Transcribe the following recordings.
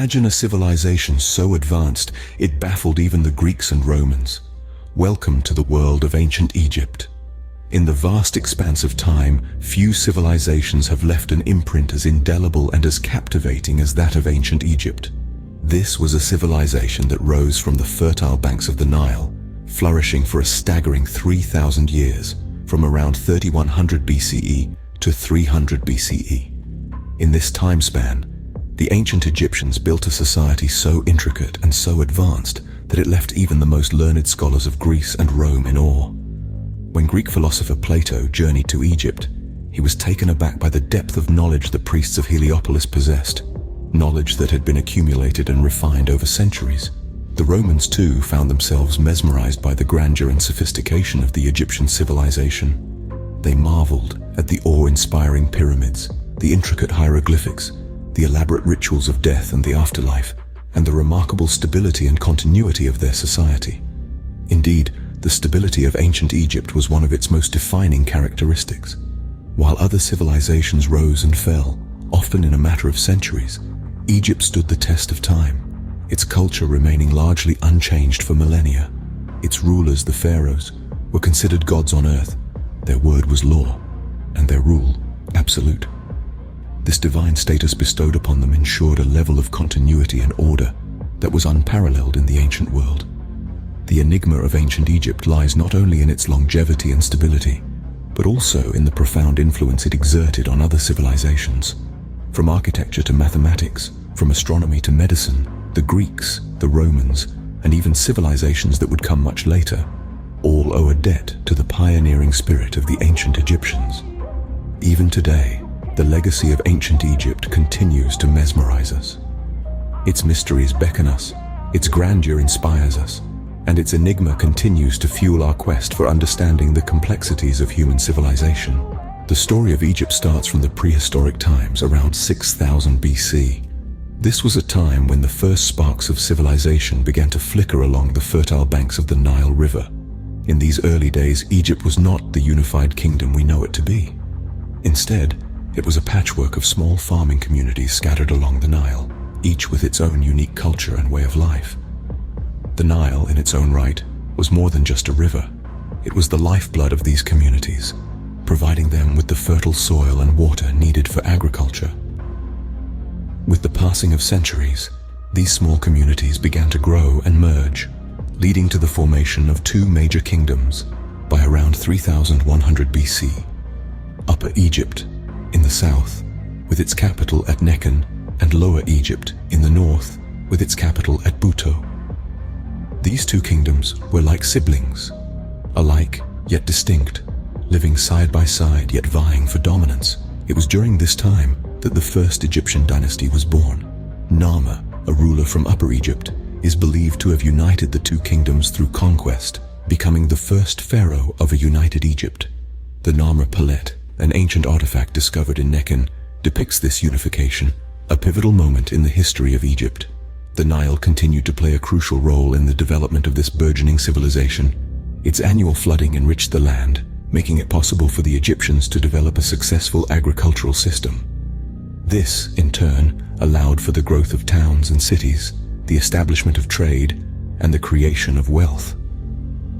Imagine a civilization so advanced it baffled even the Greeks and Romans. Welcome to the world of ancient Egypt. In the vast expanse of time, few civilizations have left an imprint as indelible and as captivating as that of ancient Egypt. This was a civilization that rose from the fertile banks of the Nile, flourishing for a staggering 3,000 years, from around 3100 BCE to 300 BCE. In this time span, the ancient Egyptians built a society so intricate and so advanced that it left even the most learned scholars of Greece and Rome in awe. When Greek philosopher Plato journeyed to Egypt, he was taken aback by the depth of knowledge the priests of Heliopolis possessed, knowledge that had been accumulated and refined over centuries. The Romans too found themselves mesmerized by the grandeur and sophistication of the Egyptian civilization. They marveled at the awe-inspiring pyramids, the intricate hieroglyphics, the elaborate rituals of death and the afterlife, and the remarkable stability and continuity of their society. Indeed, the stability of ancient Egypt was one of its most defining characteristics. While other civilizations rose and fell, often in a matter of centuries, Egypt stood the test of time, its culture remaining largely unchanged for millennia. Its rulers, the pharaohs, were considered gods on earth. Their word was law, and their rule absolute. This divine status bestowed upon them ensured a level of continuity and order that was unparalleled in the ancient world. The enigma of ancient Egypt lies not only in its longevity and stability, but also in the profound influence it exerted on other civilizations. From architecture to mathematics, from astronomy to medicine, the Greeks, the Romans, and even civilizations that would come much later, all owe a debt to the pioneering spirit of the ancient Egyptians. Even today, the legacy of ancient Egypt continues to mesmerize us. Its mysteries beckon us, its grandeur inspires us, and its enigma continues to fuel our quest for understanding the complexities of human civilization. The story of Egypt starts from the prehistoric times around 6000 BC. This was a time when the first sparks of civilization began to flicker along the fertile banks of the Nile River. In these early days, Egypt was not the unified kingdom we know it to be. Instead, it was a patchwork of small farming communities scattered along the Nile, each with its own unique culture and way of life. The Nile, in its own right, was more than just a river. It was the lifeblood of these communities, providing them with the fertile soil and water needed for agriculture. With the passing of centuries, these small communities began to grow and merge, leading to the formation of two major kingdoms by around 3100 BC. Upper Egypt, in the south, with its capital at Nekhen, and Lower Egypt, in the north, with its capital at Buto. These two kingdoms were like siblings, alike yet distinct, living side by side yet vying for dominance. It was during this time that the first Egyptian dynasty was born. Narmer, a ruler from Upper Egypt, is believed to have united the two kingdoms through conquest, becoming the first pharaoh of a united Egypt. The Narmer Palette, an ancient artifact discovered in Nekhen, depicts this unification, a pivotal moment in the history of Egypt. The Nile continued to play a crucial role in the development of this burgeoning civilization. Its annual flooding enriched the land, making it possible for the Egyptians to develop a successful agricultural system. This, in turn, allowed for the growth of towns and cities, the establishment of trade, and the creation of wealth.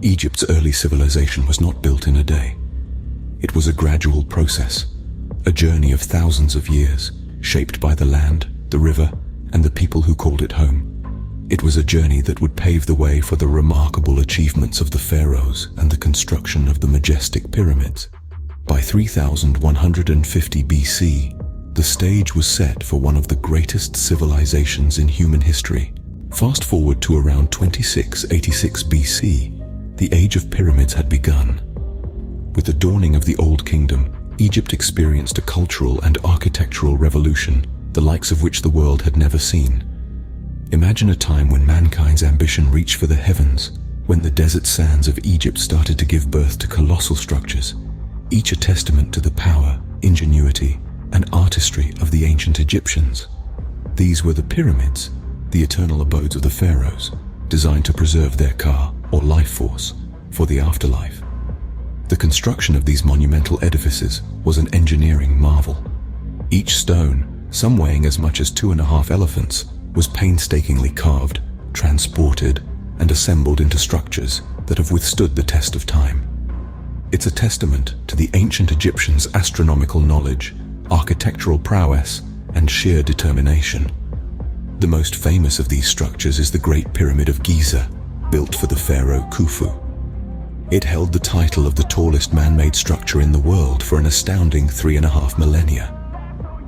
Egypt's early civilization was not built in a day. It was a gradual process, a journey of thousands of years, shaped by the land, the river, and the people who called it home. It was a journey that would pave the way for the remarkable achievements of the pharaohs and the construction of the majestic pyramids. By 3150 BC, the stage was set for one of the greatest civilizations in human history. Fast forward to around 2686 BC, the age of pyramids had begun. With the dawning of the Old Kingdom, Egypt experienced a cultural and architectural revolution, the likes of which the world had never seen. Imagine a time when mankind's ambition reached for the heavens, when the desert sands of Egypt started to give birth to colossal structures, each a testament to the power, ingenuity, and artistry of the ancient Egyptians. These were the pyramids, the eternal abodes of the pharaohs, designed to preserve their ka, or life force, for the afterlife. The construction of these monumental edifices was an engineering marvel. Each stone, some weighing as much as 2.5 elephants, was painstakingly carved, transported, and assembled into structures that have withstood the test of time. It's a testament to the ancient Egyptians' astronomical knowledge, architectural prowess, and sheer determination. The most famous of these structures is the Great Pyramid of Giza, built for the pharaoh Khufu. It held the title of the tallest man-made structure in the world for an astounding 3.5 millennia.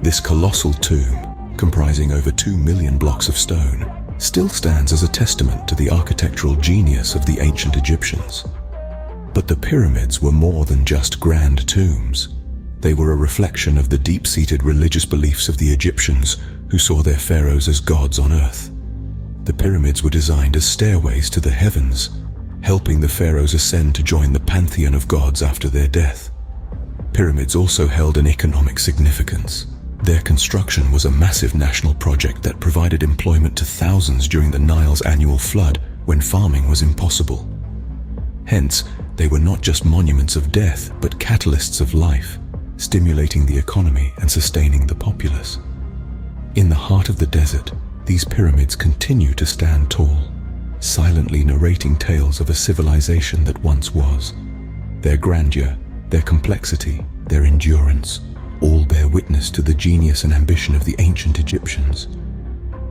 This colossal tomb, comprising over 2 million blocks of stone, still stands as a testament to the architectural genius of the ancient Egyptians. But the pyramids were more than just grand tombs. They were a reflection of the deep-seated religious beliefs of the Egyptians, who saw their pharaohs as gods on earth. The pyramids were designed as stairways to the heavens, helping the pharaohs ascend to join the pantheon of gods after their death. Pyramids also held an economic significance. Their construction was a massive national project that provided employment to thousands during the Nile's annual flood, when farming was impossible. Hence, they were not just monuments of death, but catalysts of life, stimulating the economy and sustaining the populace. In the heart of the desert, these pyramids continue to stand tall, silently narrating tales of a civilization that once was. Their grandeur, their complexity, their endurance, all bear witness to the genius and ambition of the ancient Egyptians.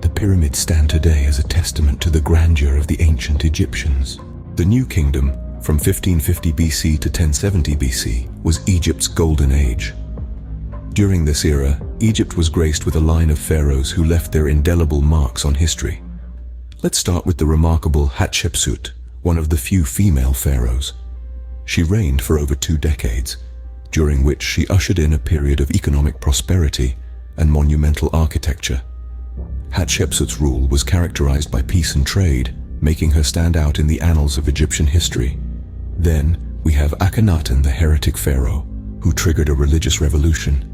The pyramids stand today as a testament to the grandeur of the ancient Egyptians. The New Kingdom, from 1550 BC to 1070 BC, was Egypt's golden age. During this era, Egypt was graced with a line of pharaohs who left their indelible marks on history. Let's start with the remarkable Hatshepsut, one of the few female pharaohs. She reigned for over 2 decades, during which she ushered in a period of economic prosperity and monumental architecture. Hatshepsut's rule was characterized by peace and trade, making her stand out in the annals of Egyptian history. Then, we have Akhenaten, the heretic pharaoh, who triggered a religious revolution.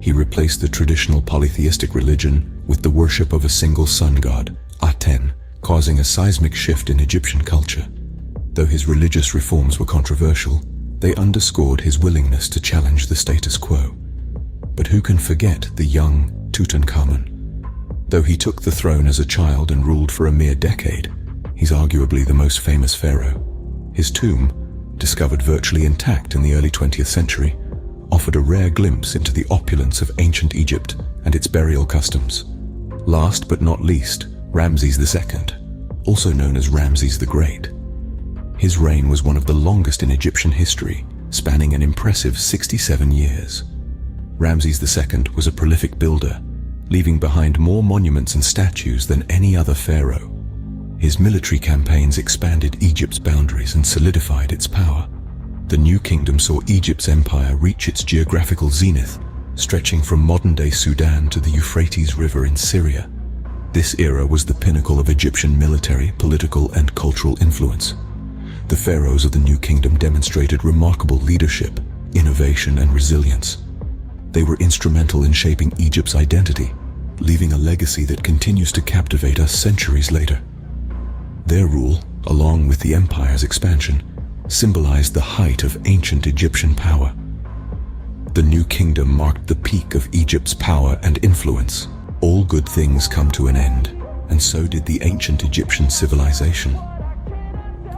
He replaced the traditional polytheistic religion with the worship of a single sun god, Aten, causing a seismic shift in Egyptian culture. Though his religious reforms were controversial, they underscored his willingness to challenge the status quo. But who can forget the young Tutankhamun? Though he took the throne as a child and ruled for a mere decade, he's arguably the most famous pharaoh. His tomb, discovered virtually intact in the early 20th century, offered a rare glimpse into the opulence of ancient Egypt and its burial customs. Last but not least, Ramses II, also known as Ramses the Great. His reign was one of the longest in Egyptian history, spanning an impressive 67 years. Ramses II was a prolific builder, leaving behind more monuments and statues than any other pharaoh. His military campaigns expanded Egypt's boundaries and solidified its power. The New Kingdom saw Egypt's empire reach its geographical zenith, stretching from modern-day Sudan to the Euphrates River in Syria. This era was the pinnacle of Egyptian military, political, and cultural influence. The pharaohs of the New Kingdom demonstrated remarkable leadership, innovation, and resilience. They were instrumental in shaping Egypt's identity, leaving a legacy that continues to captivate us centuries later. Their rule, along with the empire's expansion, symbolized the height of ancient Egyptian power. The New Kingdom marked the peak of Egypt's power and influence. All good things come to an end, and so did the ancient Egyptian civilization.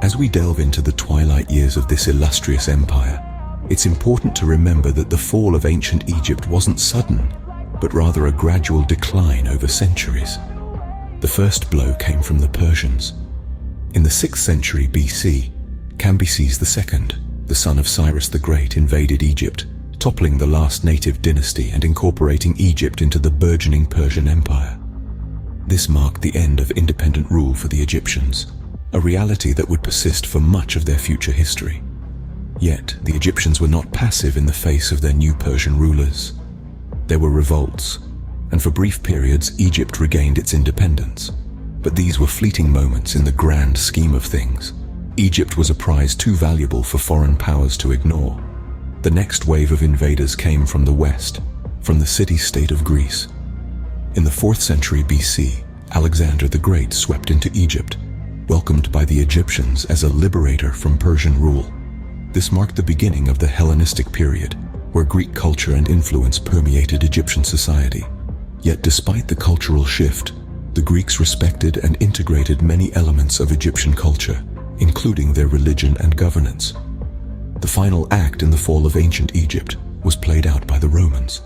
As we delve into the twilight years of this illustrious empire, it's important to remember that the fall of ancient Egypt wasn't sudden, but rather a gradual decline over centuries. The first blow came from the Persians. In the 6th century BC, Cambyses II, the son of Cyrus the Great, invaded Egypt, toppling the last native dynasty and incorporating Egypt into the burgeoning Persian Empire. This marked the end of independent rule for the Egyptians, a reality that would persist for much of their future history. Yet, the Egyptians were not passive in the face of their new Persian rulers. There were revolts, and for brief periods Egypt regained its independence. But these were fleeting moments in the grand scheme of things. Egypt was a prize too valuable for foreign powers to ignore. The next wave of invaders came from the west, from the city-state of Greece. In the 4th century BC, Alexander the Great swept into Egypt, welcomed by the Egyptians as a liberator from Persian rule. This marked the beginning of the Hellenistic period, where Greek culture and influence permeated Egyptian society. Yet despite the cultural shift, The Greeks respected and integrated many elements of Egyptian culture, including their religion and governance. The final act in the fall of ancient Egypt was played out by the Romans.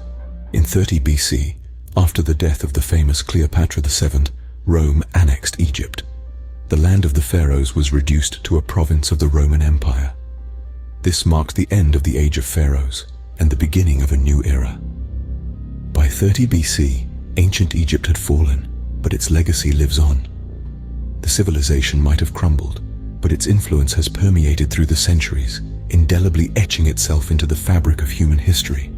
In 30 BC, after the death of the famous Cleopatra VII, Rome annexed Egypt. The land of the pharaohs was reduced to a province of the Roman Empire. This marked the end of the age of pharaohs and the beginning of a new era. By 30 BC, ancient Egypt had fallen, but its legacy lives on. The civilization might have crumbled, but its influence has permeated through the centuries, indelibly etching itself into the fabric of human history.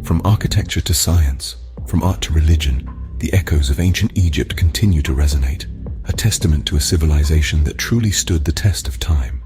From architecture to science, from art to religion, the echoes of ancient Egypt continue to resonate, a testament to a civilization that truly stood the test of time.